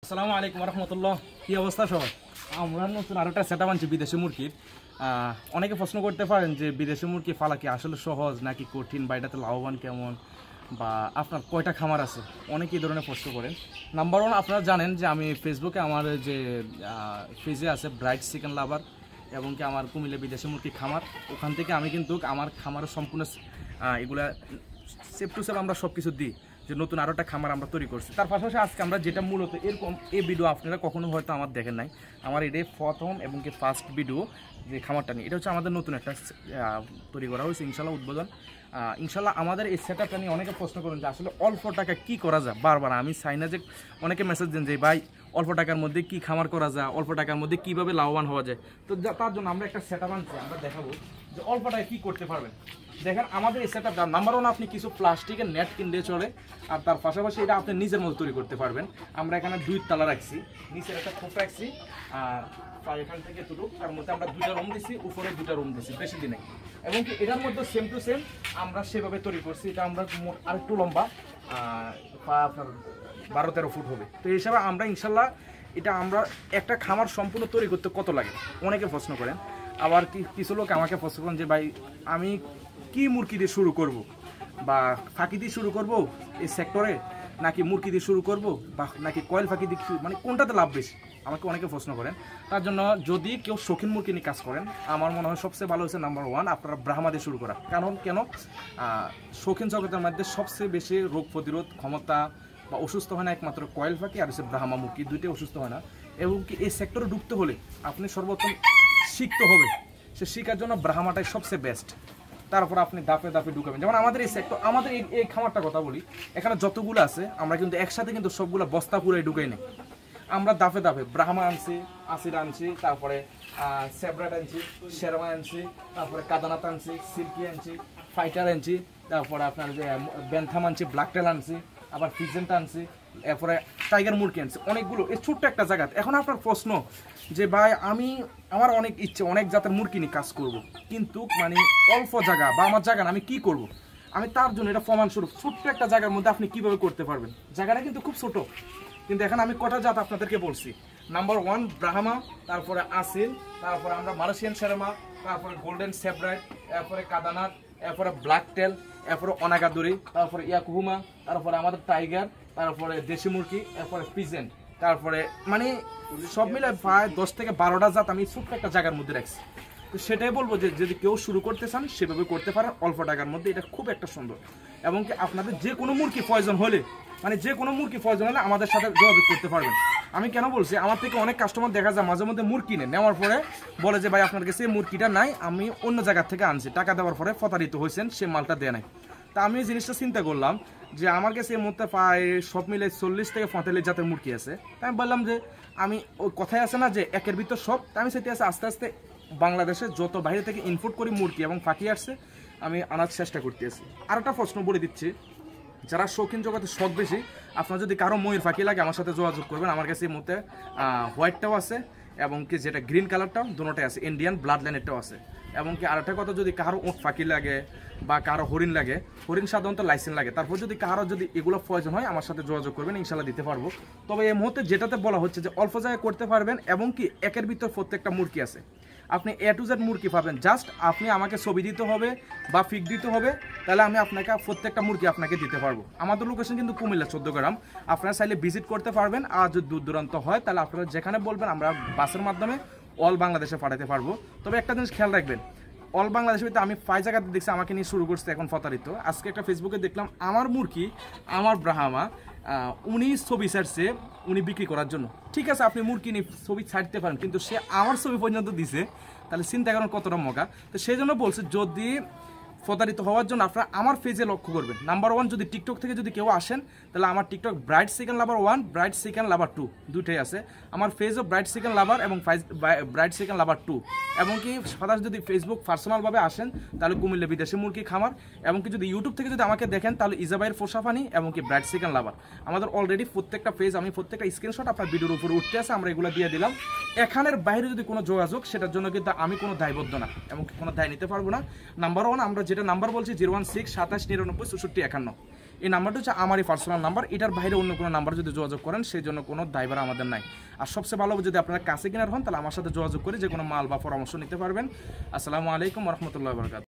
আসসালামু আলাইকুম রহমতুল্লাহ। কি অবস্থা সবার? আমরা নতুন আরো একটা সেটআপ আনছি বিদেশি মুরগির। অনেকে প্রশ্ন করতে পারেন যে বিদেশি মুরগি পালা কি আসলে সহজ নাকি কঠিন, বা এটাতে লাভবান কেমন, বা আপনার কয়টা খামার আছে, অনেকে এই ধরনের প্রশ্ন করেন। নাম্বার ওয়ান, আপনারা জানেন যে আমি ফেসবুকে আমার যে পেজে আছে ব্রাইট চিকেন লাভার, এবং কি আমার কুমিল্লা বিদেশি মুরগি খামার, ওখান থেকে আমি কিন্তু আমার খামারের সম্পূর্ণ এগুলা সেফ টু সেফ আমরা সব কিছু দিই, যে নতুন আরও একটা খামার আমরা তৈরি করছি। তার পাশাপাশি আজকে আমরা যেটা মূলত এরকম এই ভিডিও আপনারা কখনো হয়তো আমার দেখেন নাই, আমার এটাই প্রথম এবং কি ফার্স্ট ভিডিও যে খামারটা নিয়ে। এটা হচ্ছে আমাদের নতুন একটা তৈরি করা হয়েছে, ইনশাল্লাহ উদ্বোধন। ইনশাল্লাহ আমাদের এই সেটআপটা নিয়ে অনেকে প্রশ্ন করেন যে আসলে অল্প টাকা কী করা যায়। বারবার আমি চাই না যে অনেকে মেসেজ দেন যে ভাই অল্প টাকার মধ্যে কি খামার করা যায়, অল্প টাকার মধ্যে কীভাবে লাভবান হওয়া যায়। তো তার জন্য আমরা একটা সেটআপ আনছি, আমরা দেখাবো যে অল্প টাকায় কী করতে পারবেন। দেখেন আমাদের এই সেটআপটা নাম্বার ওয়ান, আপনি কিছু প্লাস্টিকের নেট কিনলে চলে, আর তার পাশাপাশি এটা আপনি নিজের মতো তৈরি করতে পারবেন। আমরা এখানে 2 তালা রাখছি, নিচের একটা খোপ রাখছি, আর এখান থেকে তুলু তার মধ্যে আমরা 2টা রুম দিছি, উপরে 2টা রুম দিছি বেশি দিনে, এবং কি এটার মধ্যে সেম টু সেম আমরা সেভাবে তৈরি করছি। এটা আমরা আরেকটু লম্বা, আপনার 12-13 ফুট হবে। তো এই হিসাবে আমরা ইনশাল্লাহ এটা আমরা একটা খামার সম্পূর্ণ তৈরি করতে কত লাগে অনেকে প্রশ্ন করেন। আবার কিছু লোক আমাকে প্রশ্ন করেন যে ভাই আমি কি মুরগি দিয়ে শুরু করব, বা ফাঁকি দিয়ে শুরু করব এই সেক্টরে, নাকি মুরগি দিয়ে শুরু করব, বা নাকি কয়েল ফাঁকি দিয়ে মানে কোনটাতে লাভ বেশি, আমাকে অনেকে প্রশ্ন করেন। তার জন্য যদি কেউ শৌখিন মুরগি নিয়ে কাজ করেন, আমার মনে হয় সবচেয়ে ভালো হচ্ছে নাম্বার ওয়ান আপনারা ব্রাহ্মা দিয়ে শুরু করা। কারণ কেন, শৌখিন জগতের মধ্যে সবচেয়ে বেশি রোগ প্রতিরোধ ক্ষমতা বা অসুস্থ হয় না একমাত্র কয়েল ফাঁকি, আর হচ্ছে ব্রাহ্মা মুরগি, দুইটাই অসুস্থ হয় না। এবং কি এই সেক্টরে ঢুকতে হলে আপনি সর্বোত্তম শিখতে হবে, সে শেখার জন্য ব্রাহ্মাটাই সবচেয়ে বেস্ট। তারপর আপনি দাপে দাপে ঢুকাবেন। যেমন আমাদের এই সেক্টর, আমাদের এই খামারটা কথা বলি, এখানে যতগুলো আছে আমরা কিন্তু একসাথে কিন্তু সবগুলো বস্তা পুরাই ঢুকাই নেই। আমরা দাপে দাপে ব্রাহ্মা আনছি, আসির আনছি, তারপরে সেব্রাট আনছি, শেরমা আনছি, তারপরে কাদানাত আনছি, সিল্কি আনছি, ফাইটার আনছি, তারপরে আপনার যে বেন্থাম আনছি, ব্ল্যাক টেল আনছি, আবার ফিজেন্ট আনছি, এরপরে টাইগার মুরগি আনছি, অনেকগুলো এই ছোট্ট একটা জায়গা। এখন আপনার প্রশ্ন যে ভাই আমার অনেক ইচ্ছে অনেক জাতের মুরগি নিয়ে কাজ করব, কিন্তু মানে অল্প জায়গা বা আমার জায়গা আমি কি করব। আমি তার জন্য এটা প্রমাণস্বরূপ ছোট্ট একটা জায়গার মধ্যে আপনি কিভাবে করতে পারবেন। জায়গাটা কিন্তু খুব ছোট, কিন্তু এখন আমি কটা জাত আপনাদেরকে বলছি। নাম্বার ওয়ান ব্রাহ্মা, তারপরে আসিল, তারপরে আমরা মালয়েশিয়ান শেরমা, তারপরে গোল্ডেন সেব্রাইট, এরপরে কাদানাথ, এরপরে ব্ল্যাক টেল, এরপরে অনাগাদুরি, তারপরে ইয়াকুহুমা, তারপরে আমাদের টাইগার, তারপরে দেশি মুরগি, এরপরে পিজেন্ট, তারপরে মানে সব মিলে প্রায় 10 থেকে 12টা জাত আমি ছোট্ট একটা জায়গার মধ্যে রাখছি। তো সেটাই বলবো যে যদি কেউ শুরু করতে চান সেভাবে করতে পারেন অল্প টাকার মধ্যে, এটা খুব একটা সুন্দর। এবং কি আপনাদের যে কোনো মুরগি প্রয়োজন হলে, মানে যে কোনো মুরগি প্রয়োজন হলে আমাদের সাথে যোগাযোগ করতে পারবেন। আমি কেন বলছি, আমার থেকে অনেক কাস্টমার দেখা যায় মাঝে মধ্যে মুরগি নেওয়ার পরে বলে যে ভাই আপনার কাছে এই মুরগিটা নাই, আমি অন্য জায়গার থেকে আনছি, টাকা দেওয়ার পরে প্রতারিত হয়েছেন, সে মালটা দেয় নাই। তা আমি এই জিনিসটা চিন্তা করলাম যে আমার কাছে এর মধ্যে প্রায় সব মিলে 40 থেকে 45 জাতের মুরগি আছে। তাই আমি বললাম যে আমি ওই কথায় আছে না যে একের ভিতর সব, আমি সেটি আছে আস্তে আস্তে বাংলাদেশে যত বাইরে থেকে ইনপুট করি মুরগি এবং ফাঁকি আসছে আমি আনার চেষ্টা করতেছি। আর একটা প্রশ্ন বলে দিচ্ছি, যারা শৌখিন জগতে শখ বেশি, আপনার যদি কারো ময়ূর ফাঁকি লাগে আমার সাথে যোগাযোগ করবেন। আমার কাছে এই মধ্যে হোয়াইটটাও আছে, এবং কি যেটা গ্রিন কালারটাও দুটোটাই আছে, ইন্ডিয়ান ব্লাড লাইনেরটাও আছে। এবং কি আরেকটা কথা, যদি কারো উট ফাঁকি লাগে বা কারো হরিণ লাগে, হরিণ সাধারণত লাইসেন্স লাগে, তারপর যদি কারো যদি এগুলো প্রয়োজন হয় আমার সাথে যোগাযোগ করবেন, ইনশাল্লাহ দিতে পারবো। তবে এই মুহূর্তে যেটাতে বলা হচ্ছে যে অল্প জায়গায় করতে পারবেন, এবং কি একের ভিতর প্রত্যেকটা মুরগি আছে, আপনি A to Z মুরগি পাবেন। জাস্ট আপনি আমাকে ছবি দিতে হবে বা ফিক দিতে হবে, তাহলে আমি আপনাকে প্রত্যেকটা মুরগি আপনাকে দিতে পারবো। আমাদের লোকেশন কিন্তু কুমিল্লা 14 গ্রাম, আপনারা চাইলে ভিজিট করতে পারবেন। আর যদি দূর দূরান্ত হয় তাহলে আপনারা যেখানে বলবেন আমরা বাসের মাধ্যমে অল বাংলাদেশে পাঠাতে পারবো। তবে একটা জিনিস খেয়াল রাখবেন, অল বাংলাদেশের ভিতরে আমি 5 জায়গাতে দেখছি আমাকে নিয়ে শুরু করছে এখন প্রতারিত। আজকে একটা ফেসবুকে দেখলাম আমার মুরগি, আমার ব্রাহ্মা, উনি ছবি ছাড়ছে উনি বিক্রি করার জন্য। ঠিক আছে, আপনি মুরগি নিয়ে ছবি ছাড়তে পারেন, কিন্তু সে আমার ছবি পর্যন্ত দিছে, তাহলে চিন্তা করেন কতটা মগা। তো সেই জন্য বলছে যদি প্রতারিত হওয়ার জন্য আপনারা আমার পেজে লক্ষ্য করবেন। নাম্বার ওয়ান, যদি টিকটক থেকে যদি কেউ আসেন তাহলে আমার TikTok bright chicken lover 1, bright chicken lover 2 দুইটাই আছে। আমার পেজও ব্রাইট চিকেন লাভার এবং ব্রাইট চিকেন লাভার 2। এবং কি সদাস যদি ফেসবুক পার্সোনালভাবে আসেন তাহলে কুমিল্লা বিদেশি মুরগি খামার। এবং কি যদি ইউটিউব থেকে যদি আমাকে দেখেন তাহলে ইজাবাইয়ের ফোসাফানি এবং কি ব্রাইট চিকেন লাভার। আমাদের অলরেডি প্রত্যেকটা পেজ, আমি প্রত্যেকটা স্ক্রিনশট আপনার ভিডিওর উপরে উঠতে আছে, আমরা এগুলো দিয়ে দিলাম। এখানের বাইরে যদি কোনো যোগাযোগ, সেটার জন্য কিন্তু আমি কোনো দায়বদ্ধ না এবং কোনো দায় নিতে পারবো না। নাম্বার ওয়ান, আমরা যেটা নাম্বার বলছি 016 27 99 64 51, এই নাম্বারটা হচ্ছে আমারই পার্সোনাল নাম্বার, এটার বাইরে অন্য কোনো নাম্বার যদি যোগাযোগ করেন সেই জন্য কোনো দায়ভার আমাদের নাই। আর সবচেয়ে ভালো যদি আপনারা কাছে কেনার হন তাহলে আমার সাথে যোগাযোগ করে যে কোনো মাল বা পরামর্শ নিতে পারবেন। আসসালামু আলাইকুম ওয়া রাহমাতুল্লাহি ওয়া বারাকাতুহু।